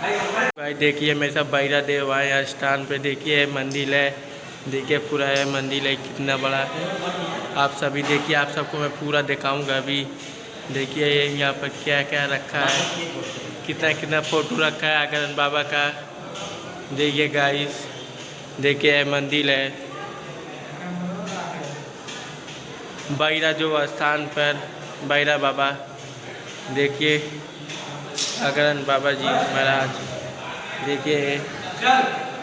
भाई देखिए मेरे साथ बैरा देव आए हैं स्थान पे। देखिए मंदिर है, देखिए पूरा है मंदिर है कितना बड़ा है। आप सभी देखिए, आप सबको मैं पूरा दिखाऊंगा अभी। देखिए यहाँ पर क्या क्या रखा है, कितना कितना फोटो रखा है आगरन बाबा का। देखिए गाइस, देखिए मंदिर है बैरा जो स्थान पर बैरा बाबा। देखिए आगरन बाबा जी महाराज। देखिए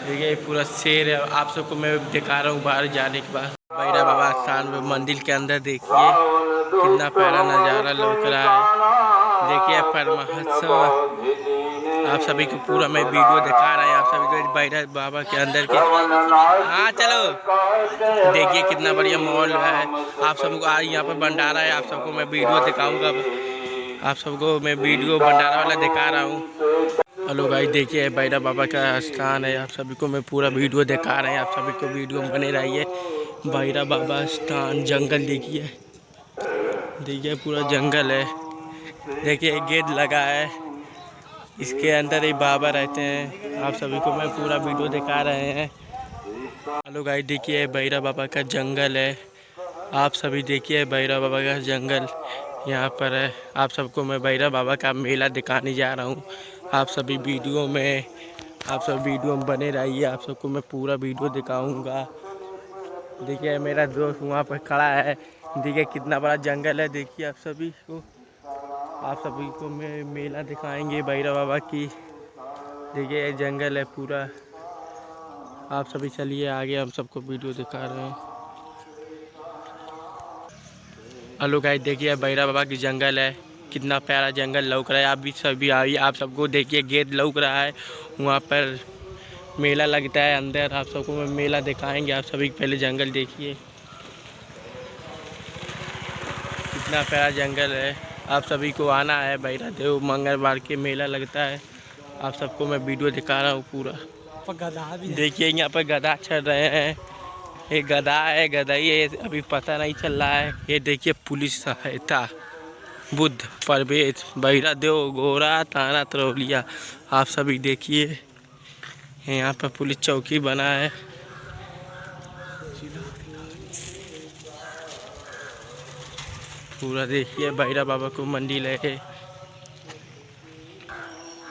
देखिए पूरा शेर है। आप सबको मैं दिखा रहा हूँ बाहर जाने के बाद बैरा बाबा स्थान में मंदिर के अंदर। देखिए कितना प्यारा नज़ारा लौक रहा है। देखिए परमहंस आप सभी को पूरा मैं वीडियो दिखा रहा है, आप सभी को बैरा बाबा के अंदर के। हाँ चलो, देखिए कितना बढ़िया मॉल है। आप सबको आज यहाँ पर भंडारा है, आप सबको मैं वीडियो दिखाऊंगा। आप सबको मैं वीडियो भंडारा वाला दिखा रहा हूँ। हेलो भाई, देखिए बैरा बाबा का स्थान है। आप सभी को मैं पूरा वीडियो दिखा रहे हैं, आप सभी को वीडियो में बने रहिए। बैरा बाबा स्थान जंगल देखिए, देखिए पूरा जंगल है। देखिए एक गेट लगा है, इसके अंदर ही बाबा रहते हैं। आप सभी को मैं पूरा वीडियो दिखा रहे हैं। हेलो गाइस, देखिए बैरा बाबा का जंगल है। आप सभी देखिए बैरा बाबा का जंगल यहाँ पर है। आप सबको मैं बैरा बाबा का मेला दिखाने जा रहा हूँ। आप सभी वीडियो में, आप सब वीडियो में बने रहिए, आप सबको मैं पूरा वीडियो दिखाऊंगा। देखिए मेरा दोस्त वहाँ पर खड़ा है। देखिए कितना बड़ा जंगल है। देखिए आप सभी को मैं मेला दिखाएंगे बैरा बाबा की। देखिए ये जंगल है पूरा। आप सभी चलिए आगे, हम सबको वीडियो दिखा रहे हैं। हेलो गाइस, देखिए बैरा बाबा की जंगल है, कितना प्यारा जंगल लौक रहा है। आप भी सभी आइए, आप सबको देखिए गेट लौक रहा है, वहाँ पर मेला लगता है अंदर। आप सबको मैं मेला दिखाएंगे। आप सभी पहले जंगल देखिए, कितना प्यारा जंगल है। आप सभी को आना है बैरा देव, मंगलवार के मेला लगता है। आप सबको मैं वीडियो दिखा रहा हूँ पूरा। देखिए यहाँ पर गधा चढ़ रहे हैं। ये गधा है, गधाई है, अभी पता नहीं चल रहा है। ये देखिए पुलिस सहायता बुद्ध परवेज बैरा देव गोरा थाना तरौलिया। आप सभी देखिए यहाँ पर पुलिस चौकी बना है। पूरा देखिए बैरा बाबा को मंदिर है।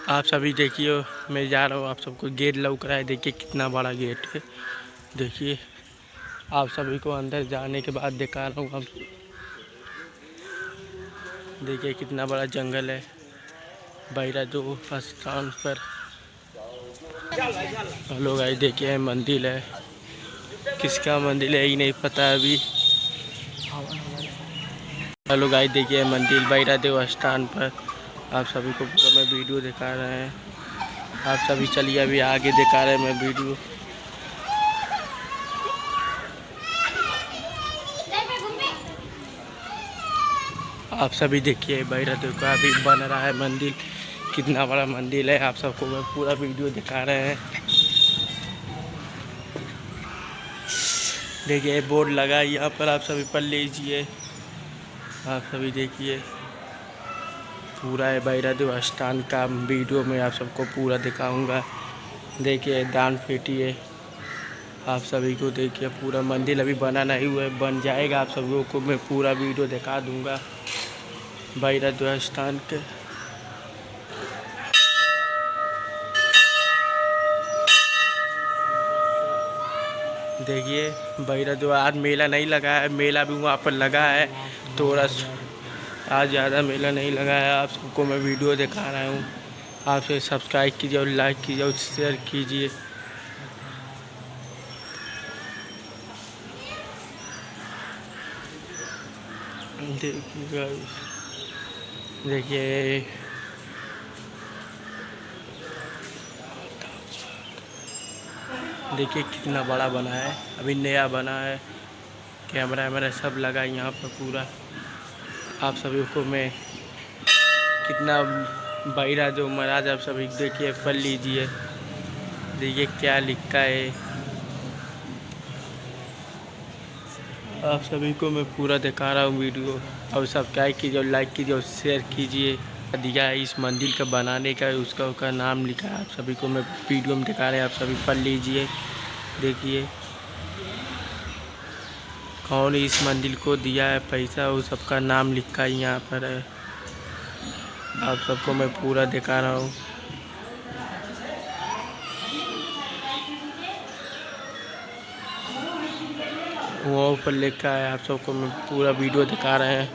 आप सभी देखिए, मैं जा रहा हूँ, आप सबको गेट लौक रहा है। देखिए कितना बड़ा गेट है। देखिए आप सभी को अंदर जाने के बाद दिखा रहा हूँ। हम देखिए कितना बड़ा जंगल है बैरा जो स्थान पर। हेलो गाइस, देखिए मंदिर है, किसका मंदिर है ये नहीं पता अभी। हेलो गाइस, देखिए मंदिर बैरा देव स्थान पर। आप सभी को पूरा मैं वीडियो दिखा रहे हैं। आप सभी चलिए अभी आगे दिखा रहे हैं मैं वीडियो। आप सभी देखिए बैरा देव का अभी बन रहा है मंदिर, कितना बड़ा मंदिर है। आप सबको मैं पूरा वीडियो दिखा रहे हैं। देखिए बोर्ड लगा है यहाँ पर, आप सभी पढ़ लीजिए। आप सभी देखिए पूरा है बैरा देव स्थान का वीडियो में आप सबको पूरा दिखाऊंगा। देखिए दान पेटी है। आप सभी को देखिए पूरा मंदिर अभी बना नहीं हुआ है, बन जाएगा। आप सभी को मैं पूरा वीडियो दिखा दूंगा बैरा देव स्थान के। देखिए बैरा देव आज मेला नहीं लगा है, मेला भी वहाँ पर लगा है थोड़ा। आज ज़्यादा मेला नहीं लगा है। आप सबको मैं वीडियो दिखा रहा हूँ। आपसे सब्सक्राइब कीजिए और लाइक कीजिए और शेयर कीजिए। देखिए देखिए कितना बड़ा बना है, अभी नया बना है। कैमरा वैमरा सब लगा यहाँ पर पूरा। आप सभी को मैं कितना बैरा देव महाराज, आप सभी देखिए पढ़ लीजिए। देखिए क्या लिखा है। आप सभी को मैं पूरा दिखा रहा हूँ वीडियो। और सब्सक्राइब कीजिए और लाइक कीजिए और शेयर कीजिए। दिया है इस मंदिर का बनाने का, उसका नाम लिखा है। आप सभी को मैं वीडियो में दिखा रहे हैं, आप सभी पढ़ लीजिए। देखिए कौन इस मंदिर को दिया है पैसा, उस सबका नाम लिखा है यहाँ पर है। आप सबको मैं पूरा दिखा रहा हूँ। वहाँ ऊपर लिखा है, आप सबको मैं पूरा वीडियो दिखा रहे हैं।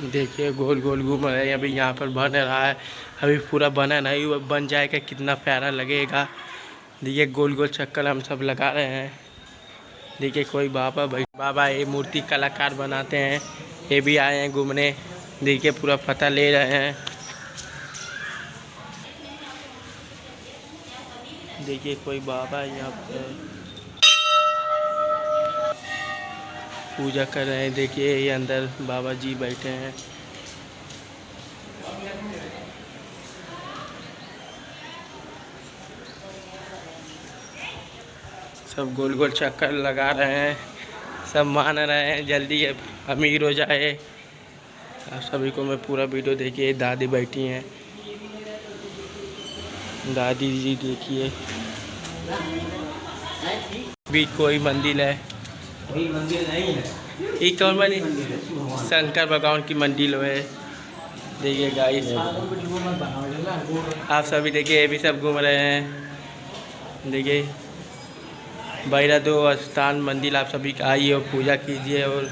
देखिए गोल गोल घूम रहे हैं। अभी यहाँ पर बन रहा है, अभी पूरा बना नहीं हुआ, बन जाएगा कितना प्यारा लगेगा। देखिए गोल गोल चक्कर हम सब लगा रहे हैं। देखिए कोई बाबा ये मूर्ति कलाकार बनाते हैं, ये भी आए हैं घूमने। देखिए पूरा पता ले रहे हैं। देखिए कोई बाबा यहाँ पर पूजा कर रहे हैं। देखिए ये अंदर बाबा जी बैठे हैं। सब गोल गोल चक्कर लगा रहे हैं, सब मान रहे हैं जल्दी अमीर हो जाए। आप सभी को मैं पूरा वीडियो देखिए। दादी बैठी हैं, दादी जी देखिए। भी कोई मंदिर है, अभी मंदिर नहीं है, ये कौन मंदिर? शंकर भगवान की मंदिर है। देखिए गाइस आप सभी देखिए, ये भी सब घूम रहे हैं। देखिए भैरव स्थान मंदिर, आप सभी आइए और पूजा कीजिए और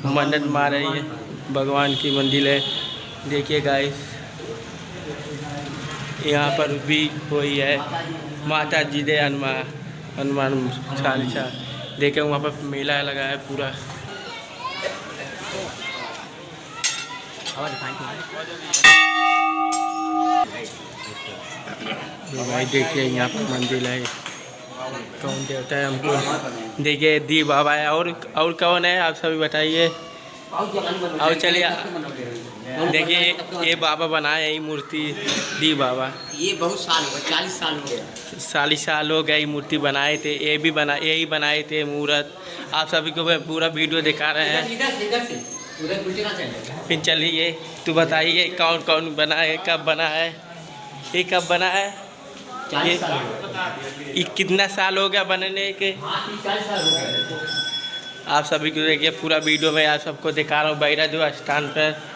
मन्नत मारिए। भगवान की मंदिर है। देखिए गाइस यहाँ पर भी कोई है, माता जी दे हनुमान चालीसा। देखिए वहाँ पर मेला लगा है पूरा। भाई देखिए यहाँ पर मंदिर है, कौन देवता है हमको। देखिए दी बाबा है, और कौन है आप सभी बताइए। और चलिए देखिए ये बाबा बनाए यही मूर्ति, दी बाबा। ये बहुत साल हो गए, 40 साल हो गया। 40 साल हो गए ये मूर्ति बनाए थे। ये भी यही बनाए थे मूर्त। आप सभी को मैं पूरा वीडियो दिखा रहे हैं। फिर चलिए तो बताइए कौन कौन बना है, कब बना है, ये कब बना है, ये कितना साल हो गया बनने के। 40 साल हो गए। आप सभी को देखिए पूरा वीडियो में आप सबको दिखा रहा हूँ। भैरव स्थान पर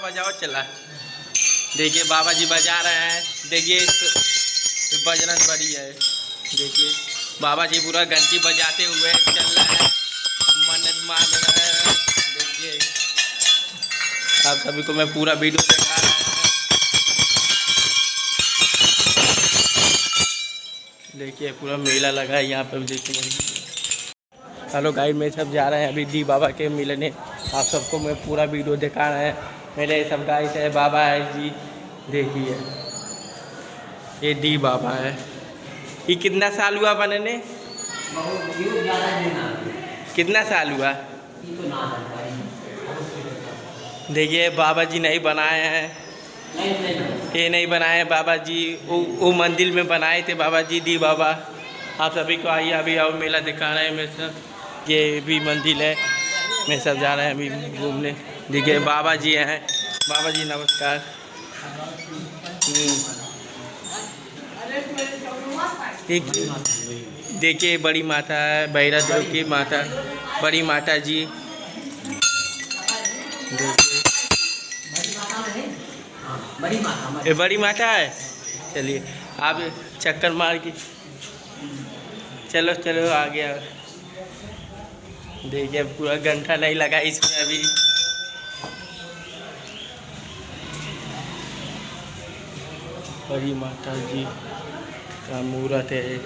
बजाओ चला। देखिए बाबा जी बजा रहे हैं। देखिए बजरंग बली है। देखिए बाबा जी पूरा घंटी बजाते हुए चल रहे हैं, मन्नत मान रहे हैं। देखिए आप सभी को मैं पूरा वीडियो दिखा रहा हूँ। देखिए पूरा मेला लगा है यहाँ पर। देखिए हेलो गाइस, में सब जा रहे हैं अभी दी बाबा के मिलने। आप सबको मैं पूरा वीडियो दिखा रहे हैं। मेरे सब गाइस है, बाबा है जी। देखिए ये दी बाबा है। ये कितना साल हुआ बनने? कितना साल हुआ? देखिए बाबा जी नहीं बनाए हैं, ये नहीं बनाए बाबा जी, वो मंदिर में बनाए थे बाबा जी, दी बाबा। आप सभी को आइए अभी और मेला दिखा रहे हैं। मेरे सब ये भी मंदिर है, मैं सब जा रहे हैं अभी घूमने। देखिए बाबा जी हैं। बाबा जी नमस्कार। देखिए बड़ी माता है, भैरव देव की माता, बड़ी माता जी। देखिए ये बड़ी माता है। चलिए आप चक्कर मार के चलो चलो आ गया। देखिए पूरा घंटा नहीं लगा इसमें अभी। बड़ी माता जी का मूर्त है।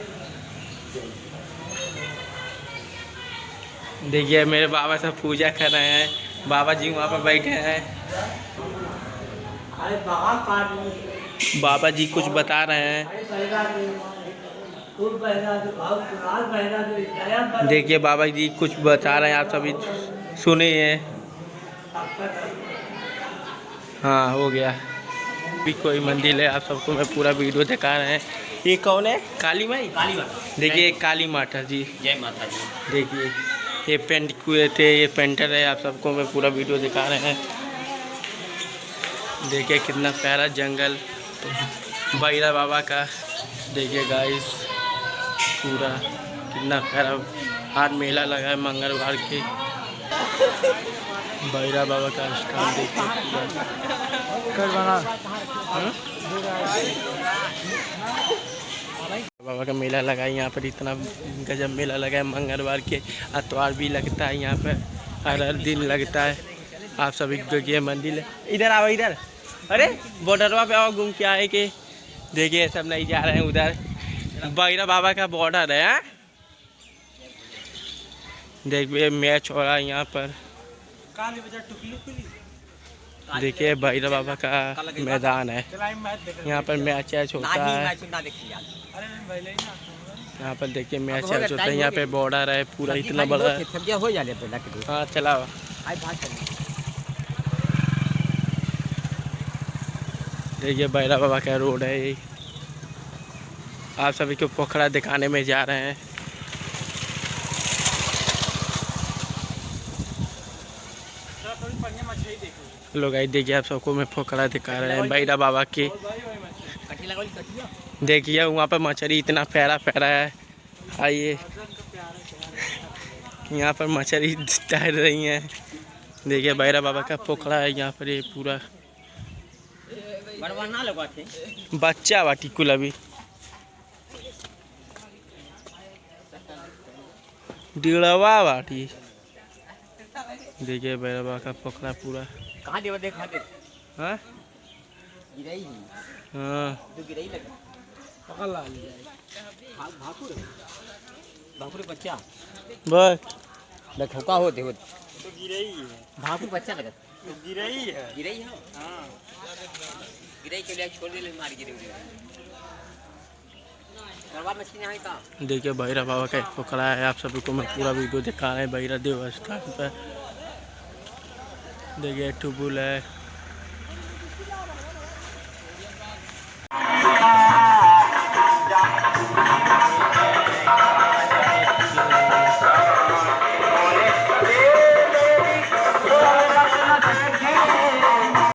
देखिए मेरे बाबा सब पूजा कर रहे हैं। बाबा जी वहाँ पर बैठे हैं। बाबा जी कुछ बता रहे हैं। देखिए बाबा जी कुछ बता रहे हैं, आप सभी सुनिए। हाँ हो गया। भी कोई मंदिर है, आप सबको मैं पूरा वीडियो दिखा रहे हैं। ये कौन है? काली माई। काली माता। देखिए काली माता जी। जय माता दी। देखिए ये पेंट हुए थे, ये पेंटर है। आप सबको मैं पूरा वीडियो दिखा रहे हैं। देखिए कितना प्यारा जंगल बैरा बाबा का। देखिए गाइस पूरा कितना प्यारा। आज मेला लगा है मंगलवार के। बैरा बाबा का स्थान देखिए पूरा। बाबा का मेला लगा है यहाँ पर। इतना गजब मेला लगा है मंगलवार के। अतवार भी लगता है यहाँ पर, हर दिन लगता है। आप सभी देखिए मंदिर है। इधर आओ इधर। अरे बॉर्डरवा पे आओ, घूम के आए के। देखिए सब नहीं जा रहे हैं उधर। बैरा बाबा का बॉर्डर है। हाँ? देखिए मैच हो रहा है यहाँ पर। देखिए बैरा बाबा का मैदान है। यहाँ पर मैच होता है। यहाँ पर देखिए मैच होता है। यहाँ पे बॉर्डर है पूरा इतना बड़ा है। हाँ चलाओ। देखिए बैरा बाबा का रोड है ये। आप सभी को पोखरा दिखाने में जा रहे हैं। लोग आई देखिए आप सबको मैं पोखरा दिखा रहे हैं बैरा बाबा की। देखिए वहाँ पर मछली इतना प्यारा प्यारा है। आइए यहाँ पर मछली तैर रही हैं। देखिए बैरा बाबा का पोखरा है यहाँ पर। ये पूरा बच्चा बाटी कुल अभी डिड़वा बाटी। देखिए बैरा बाबा का पोखरा पूरा। कहाँ देवा देखा दे। हाँ गिरई। हाँ तो गिरई लगा। पकड़ ला ले जाए। भाकुर बच्चा बस देख होका हो देखो। तो गिरई है। भाकुर बच्चा लगा। तो गिरई है। गिरई है। हाँ गिरई के लिए छोड़ दे मार गिरे करवा मछली है का। देखिए बैरा बाबा का एक पोखरा है। आप सभी को मैं पूरा वीडियो दिखा रहे हैं बैरा देव स्थान पर। देखिए टुबुल है।